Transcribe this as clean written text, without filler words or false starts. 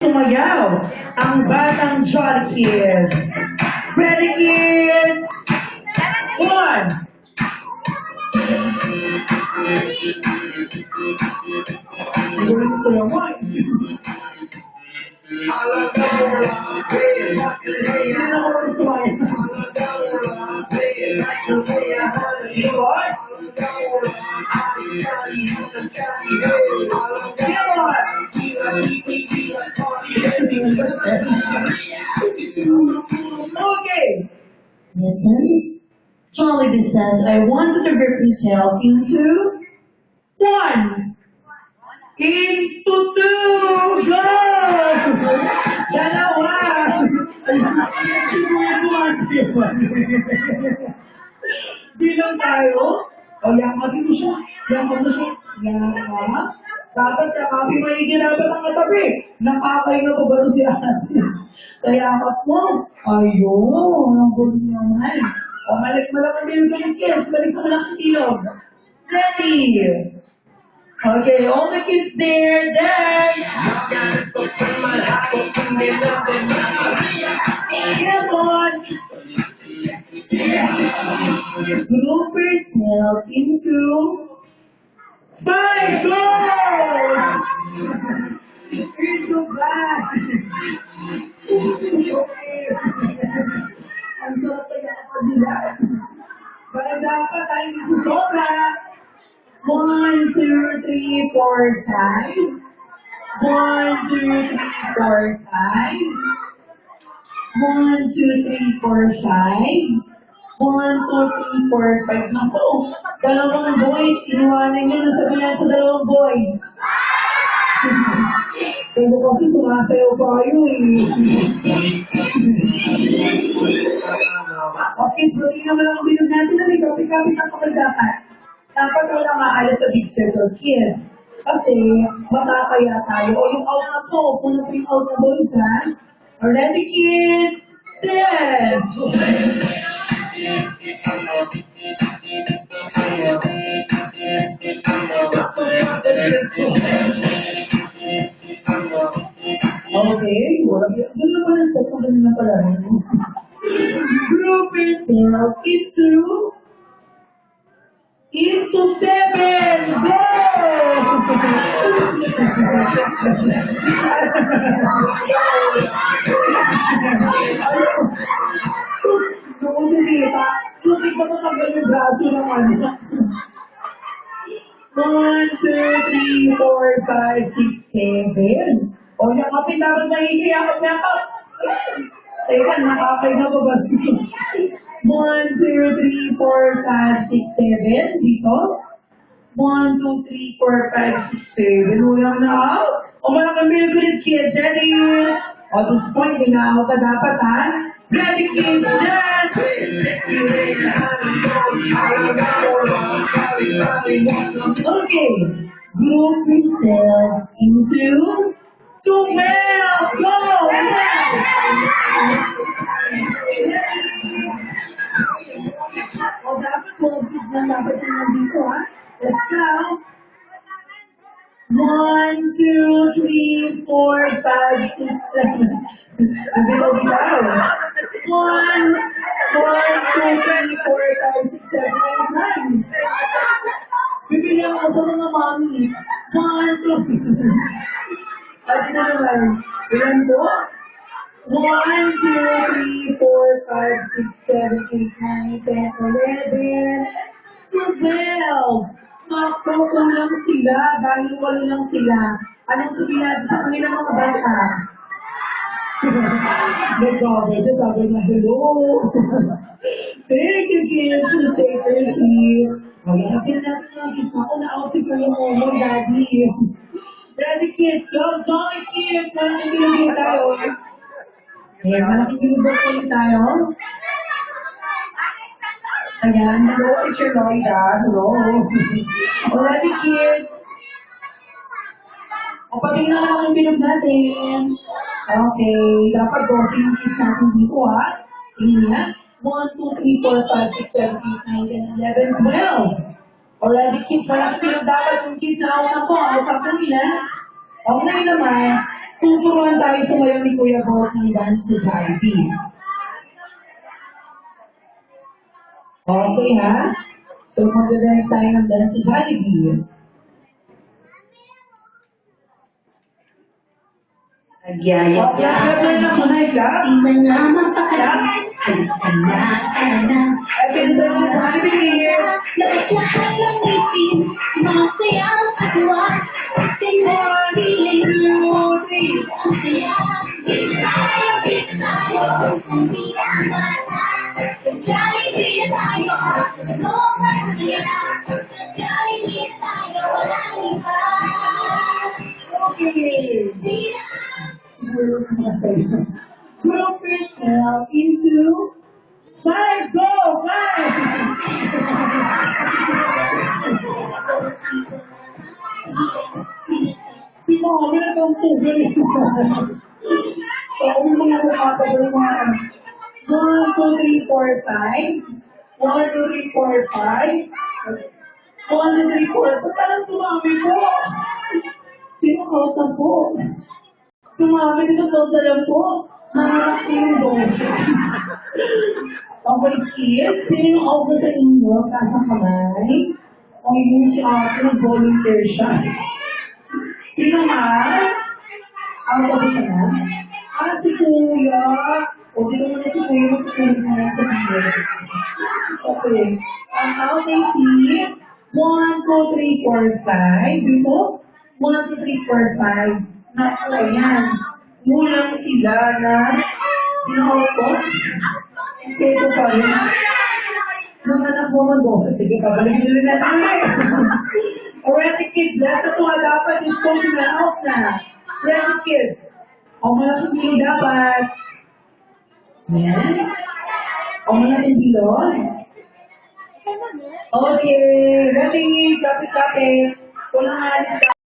Sumayaw ang batang Jolly Kids. Ready, kids? One. Siguro ko lang, one. Hindi na ako rin sumayaw. What? Come on. Okay. Listen. Jolly says, I wanted to rip himself into one. Into two. Go! Dalawa. Bilang tayo. O, yakapin mo siya. Yakap mo siya. Yakap. Dapat yakapin mo yung ginagawa ng katabi. Nakakain na pa ba si ate? Sa yakap mo. Ayun. Ang gulo naman. O, malik-malak ang bilang kids. Balik sa malaking ilog. Ready. Okay, all the kids there, dance. Come on. Group yourself into five goals. Into five. Ang sarap kaya ako nila. Kaya dapat tayo nasusobra. 1, 2, 3, 4, 5. 1, 2, 3, 4, 5. 1, 2, 3, 4, 5. 1, 2, 3, 4, 5. Naku, dalawang boys. Iniwanan nyo na sabihan sa dalawang boys. Pero kasi sumasayaw pa kayo eh. Okay, pwede naman ang bilog natin na may kapit-kapit ang kapal dapat. Dapat wala maalas sa big circle kids. Kasi matakaya tayo. O yung out na po, kung ano po yung out na boys ha. Ready kids? Dance! Okay, doon naman ang step kung ganun na pala. Group yourself into 7! Go! Noong nilita, lutik ba matanggal yung braso naman? 1, 2, 3, 4, 5, 6, 7. O, yakapin dapat mahihiyakap. Teka, nakakay na ba ba? 1, 2, 3, 4, 5, 6, 7. Dito. 1, 2, 3, 4, 5, 6, 7. Wala na out. O, malaking bilog kids. Ready? O, at this point, ina-out ka dapat, ha? Ready, kids? Dance! Okay. Group yourselves into 12. Go! O, dapat focus na dapat yung nandito, ha? Let's go. 1, 2, 3, 4, 5, 6, 7. Hindi mo bitaw. 1, 2, 3, 4, 5, 6, 7, 8, 9. Bibili ako sa mga mommies. 1, 2. At ito naman. Ilan po? 1, 2, 3, 4, 5, 6, 7, 8, 9, 10, 11, 12. Naku, kulang sila dahil walo lang sila. Anong sabihin natin sa kanilang mga bata? Nag-cover siya, sabi na, hello. Thank you, kids, for stay thirsty. Maghanapin natin ng kids. Ako na-out si Kuya Momo, Daddy. Ready, kids? Go, Jolly kids! Malaking bilogin tayo. Ayan, malaking bilogin tayo. Ayan, hello, Teacher Lloyda. Hello. Ready, kids? O, patingnan lang ang bilog natin. Okay, dapat 12 yung kids natin dito, ha? Tingin niya. 1, 2, 3, 4, 5, 6, 7, 8, 9, 10, 11, 12. Already kids, malaki yung dapat yung kids na una po. Out ako nila. Ngayon naman, 2 tuturuan tayo sumayaw ni Kuya Bolt ng dance ni Jollibee. Okay ha? So mag-dance tayo ng dance ni Jollibee. Nagyayap Clap na muna, clap. Di na lamang pakalap. Halika na, tara na. At pinsan ni Jollibee. Labas lahat ng ngipin, sumasayaw sa tuwa. Tingnan, piling mo, ang saya. Di tayo, sa mata. Sa Jollibee na tayo, sa tulong na sasaya. Sa Jollibee na tayo, walang iba. Okay. Di na Group yourself into 5, go, 5! Si Mami na itong tugal ito. So, kung mga nakakabal mga 1, 2, 3, 4, 5. 1, 2, 3, 4, 5. 1, 2, 3, 4. Ba't parang sumami po? Sino kauta po? Sumami dito kauta po. Mahanap ko yung boss. Okay, kids. Sino yung out sa inyo? Taas ang kamay. O yun si ate, nag-volunteer siya. Sino nga? Out ba siya na? Si Kuya. O, di naman si Kuya magtutulog na sa video. Okay. Out ay si 1, 2, 3, 4, 5. Dito? 1, 2, 3, 4, 5. Naku, ayan. Mulang sila na sinuko. Okay, ito pa rin. Naman ako mag-boses. Sige, pabalikin nila natin ulit. Alright, kids, last na ito dapat yung school na out na. Ready, kids? O malaking bilo dapat. Ayan. O malaking bilo. Okay, ready, kapit-kapit. Walang alis ka.